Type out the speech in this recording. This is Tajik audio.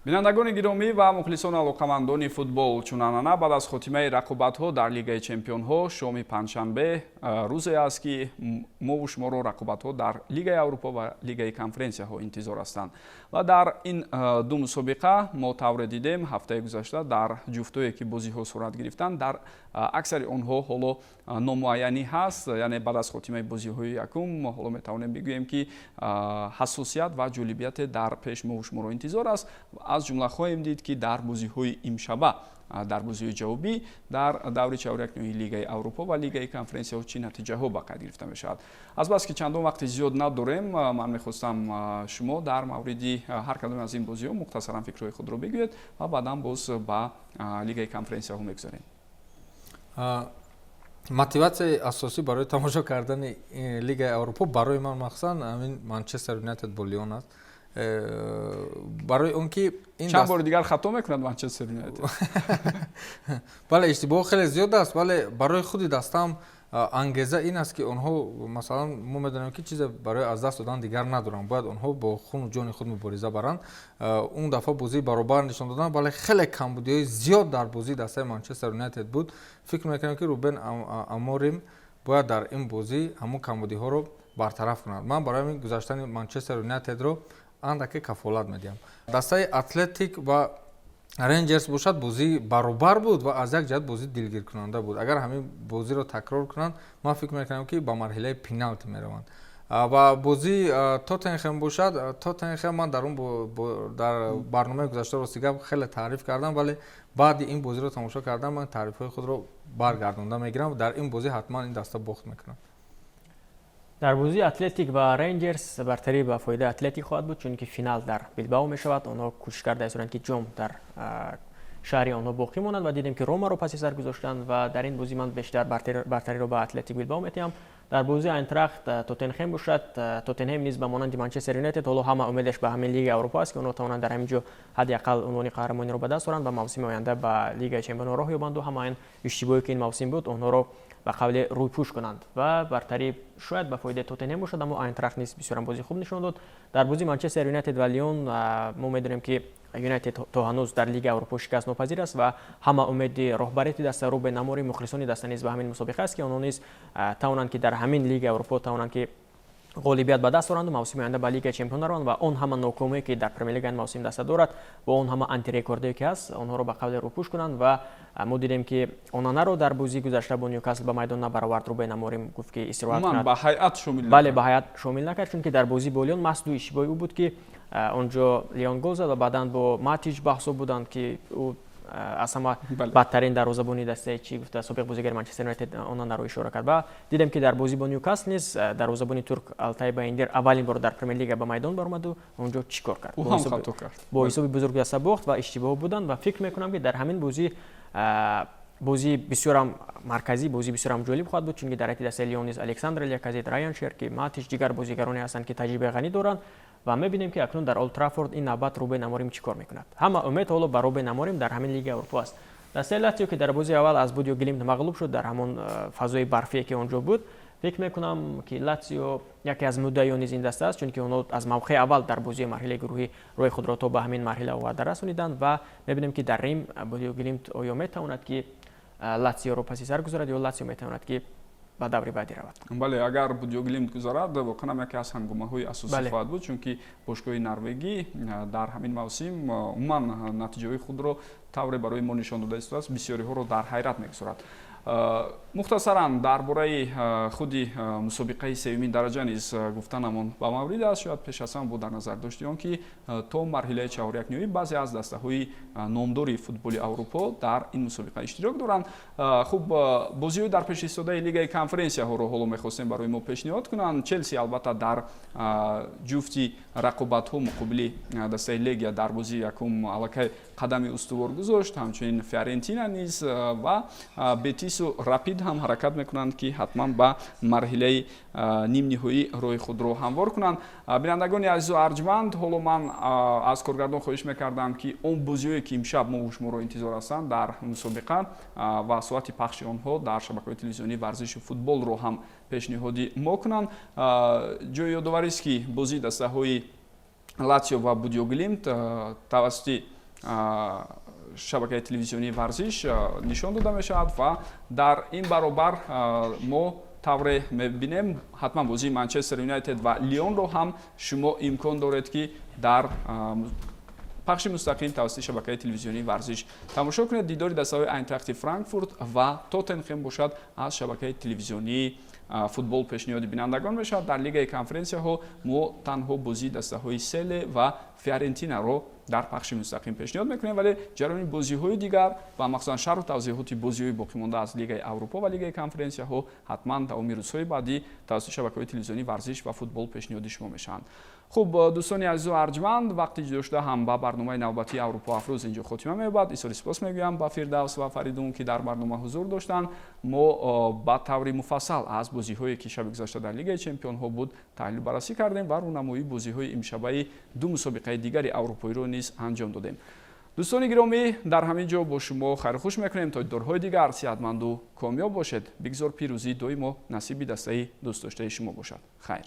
бинандагони гиромӣ ва мухлисон алоқамандони футбол, чунанана баъд аз хотимаи рақобатҳо дар Лигаи Чемпионҳо шоми панҷшанбе рӯзе аст, ки мову шуморо рақобатҳо дар Лигаи Аврупо ва Лигаи Конференсияҳо интизор ҳастанд. Ва дар ин ду мусобиқа мо тавре дидем ҳафтаи гузашта дар ҷуфтое ки бозиҳо сурат гирифтанд, дар аксари онҳо ҳоло номуайянӣ ҳаст, яъне баъд аз хотимаи бозиҳои якум ҳоло метавонем бигӯем, ки ҳассосият ва ҷолибияте дар пеш мову шуморо интизор аст. аз ҷумла хоҳем дид, ки дар бозиҳои имшаба, дар бозиҳои ҷавобӣ дар даври чаҳорякнӯи Лигаи Аврупо ва Лигаи Конференсияҳо чӣ натиҷаҳо ба қайд гирифта мешавад. Азбаски чандон вақти зиёд надорем, ман мехостам шумо дар мавриди ҳар кадоме аз ин бозиҳо мухтасаран фикрҳои худро бигӯед ва баъдан боз ба Лигаи Конференсияҳо мегузарем. мотиватсияи асосӣ барои тамошо кардани Лигаи Аврупо барои ман махсусан ҳамин Манчестер Юнайтед бо Лион аст. барои он ки чанд бори дигар хато мекунад Манчестер Юнайтед. бале иштибоҳ хеле зиёд аст, вале барои худи дастам ангеза ин аст, ки онҳо масалан мо медонем ки чизе барои аз даст додан дигар надоранд, бояд онҳо бо хуну ҷони худ мубориза баранд. Он дафъа бозии баробар нишон доданд, вале хеле камбудиҳои зиёд дар бозии дастаи Манчестер Юнайтед буд. фикр мекунам ки Рубен Аморим бояд дар ин бозӣ ҳамон камбудиҳоро бартараф кунад. ман барои ҳамин гузаштани Манчестер Юнайтедро андаке кафолат медиҳам. дастаи Атлетик ва Рейнджерс бошад, бозии баробар буд ва аз як ҷиҳат бозии дилгиркунанда буд. агар ҳамин бозиро такрор кунанд, ман фикр мекунам ки ба марҳилаи пеналти мераванд. ва бозии Тоттенхем бошад, Тоттенхем ман дар барномаи гузашта рости гап хеле таъриф кардам, вале баъди ин бозиро тамошо кардам ман таърифҳои худро баргардонда мегирам. дар ин бозӣ ҳатман ин даста бохт мекунам. дар бозии Атлетик ва Рейнджерс бартарӣ ба фоидаи Атлетик хоҳад буд, чунки финал дар Билбао мешавад. онҳо кӯшиш карда исторанд ки ҷом дар шаҳри онҳо боқӣ монад ва дидем ки Ромаро паси сар гузоштанд ва дар ин бозӣ ман бештар бартариро ба Атлетик Билбао метиҳам. дар бозии Айнтрахт Тоттенхем бошад, Тоттенхем низ ба монанди Манчестер Юнайтед ҳоло ҳама умедаш ба ҳамин Лигаи Аврупо аст, ки онҳо тавонанд дар ҳамин ҷо ҳадди ақал унвони қаҳрамониро ба даст оранд ва мавсими оянда ба Лигаи Чемпионҳо роҳ ёбанду ҳама ин иштибоҳе ки ин мавсим буд онҳоро ба қавле рӯйпӯш кунанд ва бартарӣ шояд ба фоидаи Тоттенхем бошад, аммо Айнтрахт низ бисёрам бозии хуб нишон дод. дар бозии Манчестер Юнайтед ва Лион мо медонем ки Юнайтед то ҳанӯз дар Лигаи Аврупо шикаст нопазир аст ва ҳама умеди роҳбарияти даста Рубен Аморим, мухлисони даста низ ба ҳамин мусобиқа аст, ки онҳо низ тавонанд ки дар ҳамин Лигаи Аврупо тавонанд ки ғолибият ба даст оранду мавсими оянда ба Лигаи Чемпионҳо раванд ва он ҳама нокомие ки дар Премер Лига ин мавсим даста дорад, бо он ҳама антирекордое ки ҳаст, онҳоро ба қавле рӯпӯш кунанд ва мо дидем ки Онанаро дар бозии гузашта бо Ньюкасл ба майдон набаравард. Рубен Аморим гуфт ки истироҳат кунад. ба ҳайат шомил бале ба ҳайат шомил накард, чунки дар бозии бо Лион маҳз ду иштибоҳи ӯ буд, ки онҷо Лион гол зад ва баъдан бо Матич баҳсо буданд, ки ӯ аз ҳама бадтарин дарвозабони дастаи чӣ гуфта собиқ бозигари Манчестер Юнайтед Онанаро ишора кард. ва дидем ки дар бозӣ бо Ньюкасл низ дарвозабони турк Алтай Баиндир аввалин бор дар Премер Лига ба майдон баромаду онҷо чӣ кор кард? бо ҳисоби бузург даста бохт ва иштибоҳ буданд ва фикр мекунам ки дар ҳамин бозии бисёрам марказӣ, бозии бисёрам ҷолиб хоҳад буд, чунки дар ҳайати дастаи Лион низ Александр Ляказет, Раян Шерки, Матич дигар бозигароне ҳастанд, ки таҷрибаи ғанӣ доранд ва мебинем ки акнун дар Олд Траффорд ин навбат Рубен Аморим чӣ кор мекунад. ҳама умед ҳоло ба Рубен Аморим дар ҳамин Лигаи Аврупо аст. дастаи Латсио ки дар бозии аввал аз Бодио Глимт мағлуб шуд дар ҳамон фазои барфие ки онҷо буд, фикр мекунам ки Латсио яке аз муддаиён низ ин даста аст, чунки онҳо аз мавқеи аввал дар бозии марҳилаи гурӯҳӣ роҳи худро то ба ҳамин марҳила оварда расониданд ва мебинем ки дар Рим Бодио Глимт оё метавонад ки Латсиоро паси сар гузарад ё Латсио метавонад ки ба даври баъдӣ равад. бале агар Бодио Глимт гузарад, воқеан яке аз ҳангомаҳои асосӣ хоҳад буд, чунки бошгоҳи норвегӣ дар ҳамин мавсим умуман натиҷаҳои худро тавре барои мо нишон дода истодааст, бисёриҳоро дар ҳайрат мегузорад. мухтасаран дар бораи худи мусобиқаи севумин дараҷа низ гуфтанамон ба маврид аст. шояд пеш аз ҳама бо дар назар дошти он ки то марҳилаи чаҳорякнёӣ баъзе аз дастаҳои номдори футболи Аврупо дар ин мусобиқа иштирок доранд. хуб бозиҳои дар пеш истодаи Лигаи Конференсияҳоро ҳоло мехостем барои мо пешниҳод кунанд. Челси албатта дар ҷуфти рақобатҳо муқобили дастаи Легия дар бозии якум аллакай қадами устувор гузошт. ҳамчунин Фиорентина низ ва Бетису Рапид ҳам ҳаракат мекунанд, ки ҳатман ба марҳилаи нимниҳоӣ роҳи худро ҳамвор кунанд. бинандагони азизу арҷманд, ҳоло ман аз коргардон хоҳиш мекардам, ки он бозиҳое ки имшаб мо шуморо интизор ҳастанд дар мусобиқа ва соати пахши онҳо дар шабакаҳои телевизионии варзиши футболро ҳам пешниҳодӣ мо кунанд. ҷои ёдоварист, ки бозии дастаҳои Латсио ва Будёглимт тавассути шабакаи телевизионии варзиш нишон дода мешавад ва дар ин баробар мо тавре мебинем ҳатман бозии Манчестер Юнайтед ва Лионро ҳам шумо имкон доред ки дар пахши мустақим тавассути шабакаи телевизионии варзиш тамошо кунед. Дидори дастаҳои Айнтрахти Франкфурт ва Тоттенхем бошад аз шабакаи телевизионии футбол пешниҳоди бинандагон мешавад. Дар лигаи конференсияҳо мо танҳо бозии дастаҳои Селе ва Фиорентинаро дар пахши мустақим пешниҳод мекунем, вале ҷараёни бозиҳои дигар ва махсусан шарҳу тавзеҳоти бозиҳои боқимонда аз лигаи Аврупо ва лигаи конференсияҳо ҳатман давоми рӯзҳои баъдӣ тавассути шабакаҳои телевизионии варзиш ва футбол пешниҳоди шумо мешаванд. хуб дӯстони азизу арҷманд, вақти ҷудошуда ҳам ба барномаи навбатии Аврупо афрӯз инҷо хотима меёбад. изҳори сипос мегӯям ба Фирдавс ва Фаридун ки дар барнома ҳузур доштанд. мо ба таври муфассал аз бозиҳое ки шаби гузашта дар лигаи чемпионҳо буд таҳлилу баррасӣ кардем ва рӯнамоии бозиҳои имшабаи ду мусобиқаи дигари аврупоиро низ анҷом додем. дӯстони гиромӣ, дар ҳамин ҷо бо шумо хайрухуш мекунем то дидорҳои дигар. сеҳатманду комёб бошед. бигзор пирӯзӣ доимо насиби дастаи дӯстдоштаи шумо бошад. хайр.